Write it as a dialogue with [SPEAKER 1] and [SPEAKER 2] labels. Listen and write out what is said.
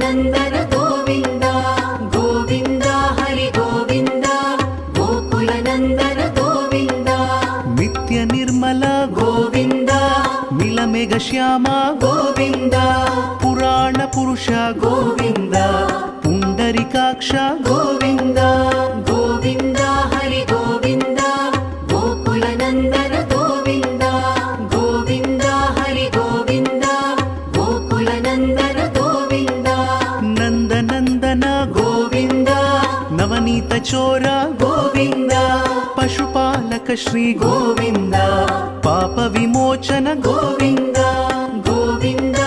[SPEAKER 1] నందన గోవింద గోవింద హరి గోవింద గోకుల నందన గోవింద
[SPEAKER 2] నిత్య నిర్మల
[SPEAKER 1] గోవింద
[SPEAKER 2] నీలమేఘ శ్యామ
[SPEAKER 1] గోవింద
[SPEAKER 2] పురాణ పురుష
[SPEAKER 1] గోవింద
[SPEAKER 2] పుండరికాక్ష
[SPEAKER 1] గోవింద గోవింద హరి గోవింద గోకుల నందన గోవింద గోవింద హరి గోవింద గోకుల నందన గోవింద
[SPEAKER 2] నందనందన
[SPEAKER 1] గోవింద
[SPEAKER 2] నవనీత చోర
[SPEAKER 1] గోవింద
[SPEAKER 2] పశుపాలక శ్రీ
[SPEAKER 1] గోవింద
[SPEAKER 2] పాప విమోచన
[SPEAKER 1] గోవింద గోవింద